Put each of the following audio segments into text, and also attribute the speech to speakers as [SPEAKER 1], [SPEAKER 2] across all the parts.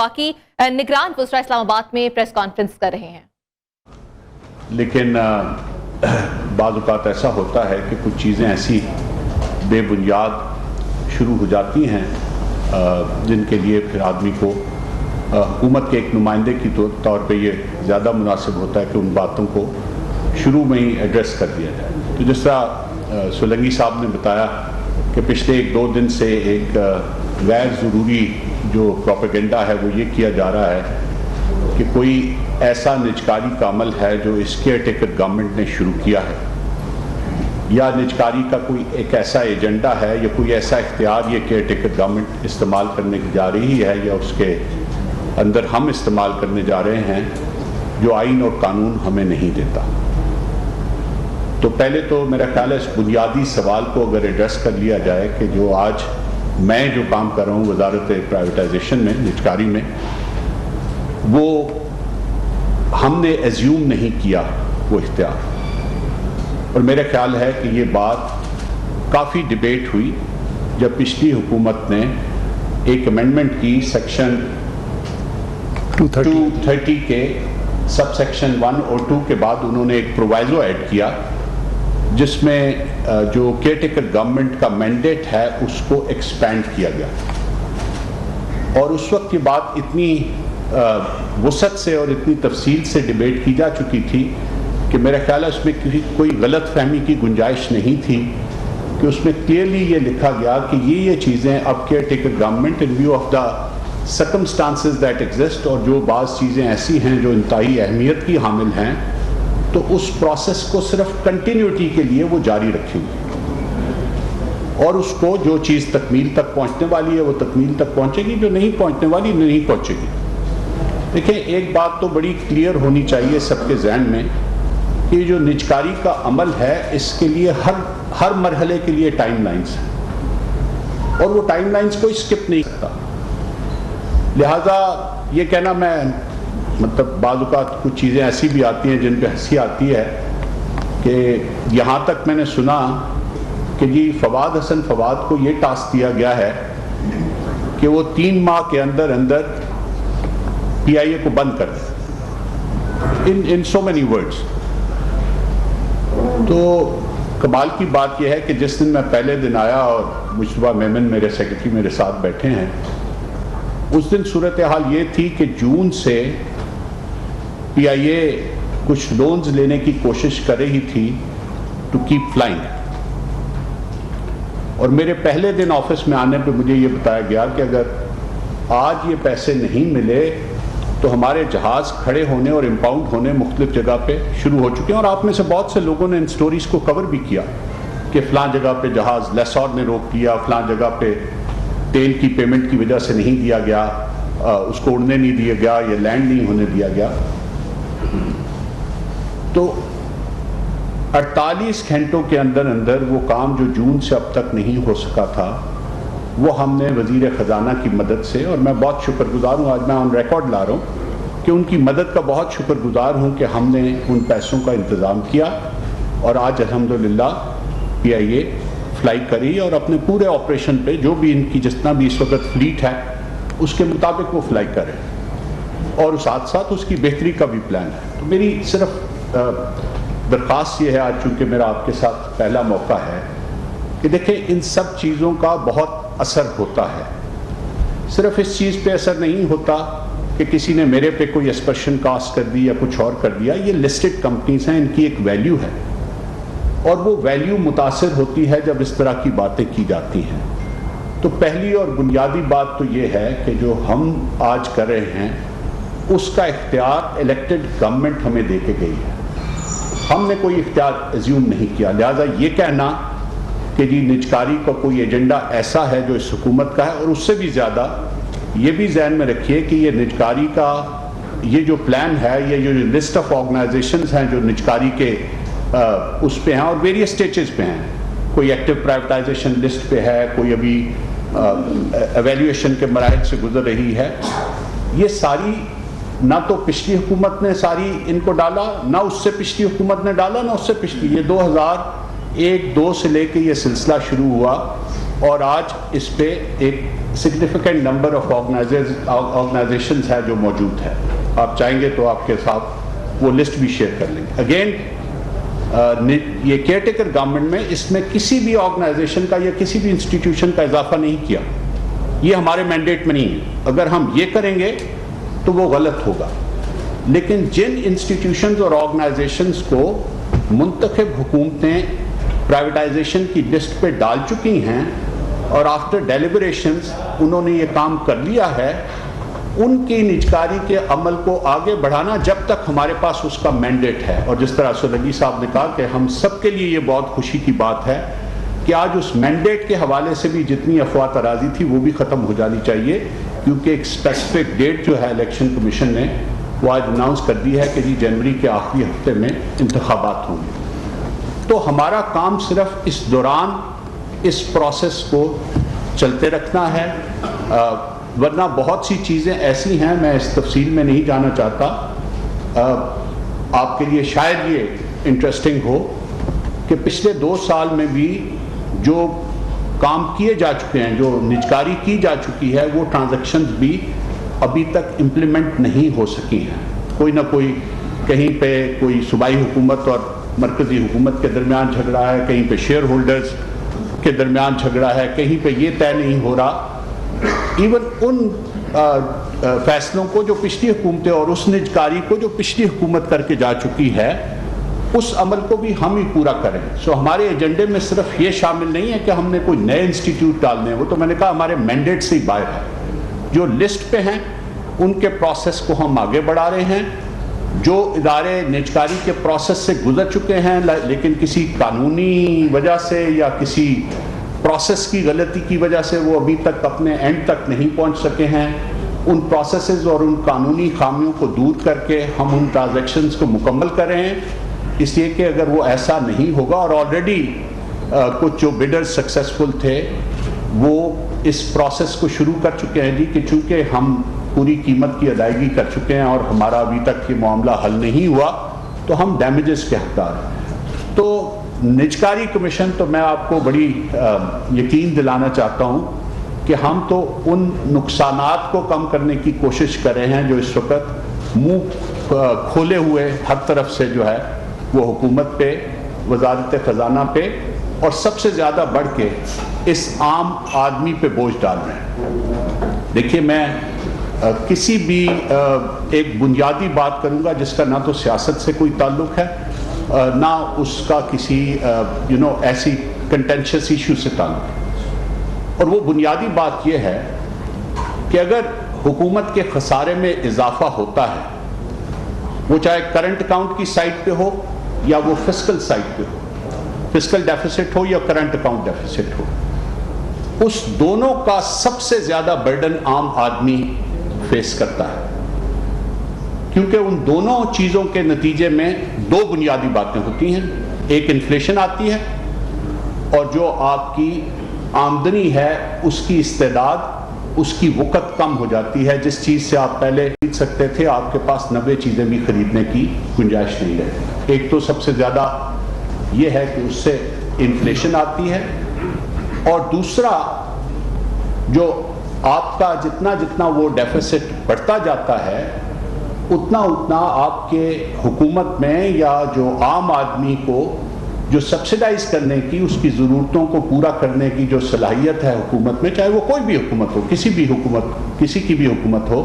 [SPEAKER 1] वफाकी निगरान वज़रा इस्लामाबाद में प्रेस कॉन्फ्रेंस कर रहे हैं।
[SPEAKER 2] लेकिन बाज़ औक़ात ऐसा होता है कि कुछ चीज़ें ऐसी बेबुनियाद शुरू हो जाती हैं जिनके लिए फिर आदमी को हुकूमत के एक नुमाइंदे की तौर पे ये ज़्यादा मुनासिब होता है कि उन बातों को शुरू में ही एड्रेस कर दिया जाए। तो जिस तरह सोलंकी साहब ने बताया कि पिछले 1-2 दिन से एक गैर ज़रूरी जो प्रोपेगेंडा है वो ये किया जा रहा है कि कोई ऐसा निजकारी का अमल है जो इस केयर टेकर गवर्नमेंट ने शुरू किया है, या निजकारी का कोई एक ऐसा एजेंडा है या कोई ऐसा इख्तियार ये केयर टेकर गवर्नमेंट इस्तेमाल करने की जा रही है या उसके अंदर हम इस्तेमाल करने जा रहे हैं जो आइन और कानून हमें नहीं देता। तो पहले तो मेरा ख्याल है इस बुनियादी सवाल को अगर एड्रेस कर लिया जाए कि जो आज मैं जो काम कर रहा हूँ वजारत प्राइवेटाइजेशन में, निजकारी में, वो हमने एज्यूम नहीं किया वो इख्तियार। और मेरा ख्याल है कि ये बात काफ़ी डिबेट हुई जब पिछली हुकूमत ने एक अमेंडमेंट की सेक्शन 230 के सब सेक्शन 1 और 2 के बाद उन्होंने एक प्रोवाइजो ऐड किया जिसमें जो केयर टेकर गवर्नमेंट का मैंडेट है उसको एक्सपैंड किया गया। और उस वक्त की बात इतनी वसअत से और इतनी तफसील से डिबेट की जा चुकी थी कि मेरा ख्याल है उसमें कोई गलत फहमी की गुंजाइश नहीं थी कि उसमें क्लियरली ये लिखा गया कि ये चीज़ें अब care taker government in view of the circumstances that exist, और जो बाज़ चीज़ें ऐसी हैं जो इंतहाई अहमियत की हामिल हैं, तो उस प्रोसेस को सिर्फ कंटिन्यूटी के लिए वो जारी रखेंगे और उसको जो चीज़ तकमील तक पहुँचने वाली है वो तकमील तक पहुँचेगी, जो नहीं पहुँचने वाली नहीं पहुँचेगी। देखिए, एक बात तो बड़ी क्लियर होनी चाहिए सबके जहन में कि जो निजकारी का अमल है इसके लिए हर मरहले के लिए टाइमलाइंस है और वो टाइमलाइंस को स्किप नहीं करता। लिहाजा ये कहना, मैं मतलब बाज़ औक़ात कुछ चीज़ें ऐसी भी आती हैं जिन पे हंसी आती है कि यहाँ तक मैंने सुना कि जी फवाद हसन फवाद को ये टास्क दिया गया है कि वो 3 माह के अंदर अंदर PIA को बंद कर दे, इन सो मैनी वर्ड्स। तो कमाल की बात यह है कि जिस दिन मैं पहले दिन आया और मुश्तबा मेमन मेरे सेक्रेटरी मेरे साथ बैठे हैं, उस दिन सूरत हाल ये थी कि जून से PIA कुछ लोन्स लेने की कोशिश कर रही थी टू कीप फ्लाइंग। और मेरे पहले दिन ऑफिस में आने पे मुझे ये बताया गया कि अगर आज ये पैसे नहीं मिले तो हमारे जहाज़ खड़े होने और इम्पाउंड होने मुख्तलिफ जगह पे शुरू हो चुके हैं। और आप में से बहुत से लोगों ने इन स्टोरीज़ को कवर भी किया कि फ़लाँ जगह पे जहाज़ लेसॉर ने रोक दिया, फ़लाँ जगह पे तेल की पेमेंट की वजह से नहीं दिया गया, उसको उड़ने नहीं दिया गया या लैंड नहीं होने दिया गया। तो 48 घंटों के अंदर अंदर वो काम जो जून से अब तक नहीं हो सका था वो हमने वज़ीर ख़जाना की मदद से, और मैं बहुत शुक्रगुज़ार हूँ, आज मैं ऑन रिकॉर्ड ला रहा हूँ कि उनकी मदद का बहुत शुक्रगुज़ार हूँ कि हमने उन पैसों का इंतज़ाम किया और आज अल्हम्दुलिल्लाह PIA फ्लाई करी और अपने पूरे ऑपरेशन पे जो भी इनकी जितना भी इस वक्त फ्लीट है उसके मुताबिक वो फ्लाई करें और साथ साथ उसकी बेहतरी का भी प्लान है। तो मेरी सिर्फ दरख्वास्त ये है, आज चूँकि मेरा आपके साथ पहला मौका है, कि देखें इन सब चीज़ों का बहुत असर होता है। सिर्फ इस चीज़ पे असर नहीं होता कि किसी ने मेरे पे कोई एक्सपर्शन कास्ट कर दी या कुछ और कर दिया। ये लिस्टेड कंपनीज हैं, इनकी एक वैल्यू है और वो वैल्यू मुतासिर होती है जब इस तरह की बातें की जाती हैं। तो पहली और बुनियादी बात तो ये है कि जो हम आज कर रहे हैं उसका इख्तियार इलेक्टेड गवर्नमेंट हमें दे के गई है, हमने कोई इख्तियार एज्यूम नहीं किया। लिहाजा ये कहना कि जी निजकारी का कोई एजेंडा ऐसा है जो इस हुकूमत का है, और उससे भी ज़्यादा ये भी जहन में रखिए कि ये निजकारी का ये जो प्लान है, ये जो लिस्ट ऑफ ऑर्गेनाइजेशंस हैं जो निजकारी के उस पे हैं और वेरियस स्टेजेस पे हैं, कोई एक्टिव प्राइवेटाइजेशन लिस्ट पे है, कोई अभी एवेल्यूएशन के मराहल से गुजर रही है। ये सारी ना तो पिछली हुकूमत ने सारी इनको डाला, ना उससे पिछली हुकूमत ने डाला, ना उससे पिछली। ये 2001-2 से लेके ये सिलसिला शुरू हुआ اور آج اس پہ ایک سگنیفیکنٹ نمبر آف آرگنائزیشنز ہے جو موجود ہے. آپ چاہیں گے تو آپ کے ساتھ وہ لسٹ بھی شیئر کر لیں گے. اگین یہ کیئر ٹیکر گورنمنٹ میں اس میں کسی بھی آرگنائزیشن کا یا کسی بھی انسٹیٹیوشن کا اضافہ نہیں کیا. یہ ہمارے مینڈیٹ میں نہیں ہے. اگر ہم یہ کریں گے تو وہ غلط ہوگا. لیکن جن انسٹیٹیوشنز اور آرگنائزیشنز کو منتخب حکومتیں پرائیویٹائزیشن کی لسٹ پہ ڈال چکی ہیں اور آفٹر ڈیلیبریشنز انہوں نے یہ کام کر لیا ہے, ان کی نجکاری کے عمل کو آگے بڑھانا جب تک ہمارے پاس اس کا مینڈیٹ ہے. اور جس طرح سولگی صاحب نے کہا کہ ہم سب کے لیے یہ بہت خوشی کی بات ہے کہ آج اس مینڈیٹ کے حوالے سے بھی جتنی افواہ ترازی تھی وہ بھی ختم ہو جانی چاہیے, کیونکہ ایک اسپیسیفک ڈیٹ جو ہے الیکشن کمیشن نے وہ آج اناؤنس کر دی ہے کہ جی جنوری کے آخری ہفتے میں انتخابات ہوں گے. تو ہمارا کام صرف اس دوران اس پروسیس کو چلتے رکھنا ہے, ورنہ بہت سی چیزیں ایسی ہیں, میں اس تفصیل میں نہیں جانا چاہتا. آپ کے لیے شاید یہ انٹرسٹنگ ہو کہ پچھلے 2 سال میں بھی جو کام کیے جا چکے ہیں, جو نجکاری کی جا چکی ہے, وہ ٹرانزیکشنز بھی ابھی تک امپلیمنٹ نہیں ہو سکی ہیں. کوئی نہ کوئی کہیں پہ کوئی صوبائی حکومت اور مرکزی حکومت کے درمیان جھگڑا ہے, کہیں پہ شیئر ہولڈرز کے درمیان جھگڑا ہے, کہیں پہ یہ طے نہیں ہو رہا. ایون ان فیصلوں کو جو پچھلی حکومتیں اور اس نجکاری کو جو پچھلی حکومت کر کے جا چکی ہے, اس عمل کو بھی ہم ہی پورا کریں. سو ہمارے ایجنڈے میں صرف یہ شامل نہیں ہے کہ ہم نے کوئی نئے انسٹیٹیوٹ ڈالنے ہیں, وہ تو میں نے کہا ہمارے مینڈیٹ سے ہی باہر ہے. جو لسٹ پہ ہیں ان کے پروسیس کو ہم آگے بڑھا رہے ہیں. جو ادارے نجکاری کے پروسیس سے گزر چکے ہیں لیکن کسی قانونی وجہ سے یا کسی پروسیس کی غلطی کی وجہ سے وہ ابھی تک اپنے اینڈ تک نہیں پہنچ سکے ہیں, ان پروسیسز اور ان قانونی خامیوں کو دور کر کے ہم ان ٹرانزیکشنز کو مکمل کر رہے ہیں. اس لیے کہ اگر وہ ایسا نہیں ہوگا, اور آلریڈی کچھ جو بیڈر سکسیسفل تھے وہ اس پروسیس کو شروع کر چکے ہیں جی, کہ چونکہ ہم پوری قیمت کی ادائیگی کر چکے ہیں اور ہمارا ابھی تک یہ معاملہ حل نہیں ہوا تو ہم ڈیمیجز کے حقدار ہیں. تو نجکاری کمیشن تو میں آپ کو بڑی یقین دلانا چاہتا ہوں کہ ہم تو ان نقصانات کو کم کرنے کی کوشش کر رہے ہیں جو اس وقت منہ کھولے ہوئے ہر طرف سے جو ہے وہ حکومت پہ, وزارت خزانہ پہ اور سب سے زیادہ بڑھ کے اس عام آدمی پہ بوجھ ڈال رہے ہیں. دیکھیے میں کسی بھی ایک بنیادی بات کروں گا جس کا نہ تو سیاست سے کوئی تعلق ہے نہ اس کا کسی ایسی کنٹینشس ایشو سے تعلق ہے. اور وہ بنیادی بات یہ ہے کہ اگر حکومت کے خسارے میں اضافہ ہوتا ہے, وہ چاہے کرنٹ اکاؤنٹ کی سائٹ پہ ہو یا وہ فسکل سائٹ پہ ہو, فسکل ڈیفیسٹ ہو یا کرنٹ اکاؤنٹ ڈیفیسٹ ہو, اس دونوں کا سب سے زیادہ برڈن عام آدمی فیس کرتا ہے. کیونکہ ان دونوں چیزوں کے نتیجے میں 2 بنیادی باتیں ہوتی ہیں. ایک انفلیشن آتی ہے اور جو آپ کی آمدنی ہے اس کی استعداد, اس کی وقت کم ہو جاتی ہے. جس چیز سے آپ پہلے خرید سکتے تھے آپ کے پاس 90 چیزیں بھی خریدنے کی گنجائش نہیں رہتی. ایک تو سب سے زیادہ یہ ہے کہ اس سے انفلیشن آتی ہے, اور دوسرا جو آپ کا جتنا وہ ڈیفیسٹ بڑھتا جاتا ہے اتنا آپ کے حکومت میں یا جو عام آدمی کو جو سبسیڈائز کرنے کی, اس کی ضرورتوں کو پورا کرنے کی جو صلاحیت ہے حکومت میں, چاہے وہ کوئی بھی حکومت ہو, کسی کی بھی حکومت ہو,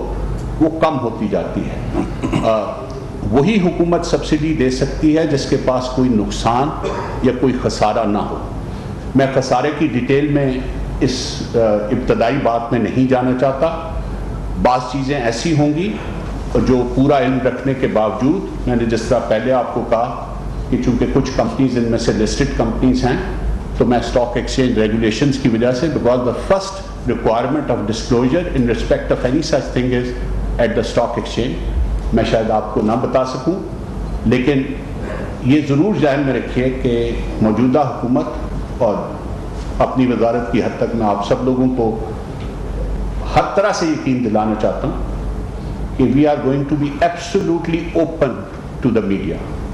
[SPEAKER 2] وہ کم ہوتی جاتی ہے. وہی حکومت سبسڈی دے سکتی ہے جس کے پاس کوئی نقصان یا کوئی خسارہ نہ ہو. میں خسارے کی ڈیٹیل میں اس ابتدائی بات میں نہیں جانا چاہتا. بعض چیزیں ایسی ہوں گی جو پورا علم رکھنے کے باوجود, میں نے جس طرح پہلے آپ کو کہا کہ چونکہ کچھ کمپنیز ان میں سے لسٹڈ کمپنیز ہیں تو میں اسٹاک ایکسچینج ریگولیشنز کی وجہ سے, because the first requirement of disclosure in respect of any such thing is at the stock exchange, میں شاید آپ کو نہ بتا سکوں. لیکن یہ ضرور ذہن میں رکھیے کہ موجودہ حکومت اور اپنی وزارت کی حد تک میں آپ سب لوگوں کو ہر طرح سے یقین دلانا چاہتا ہوں کہ we are going to be absolutely open to the media.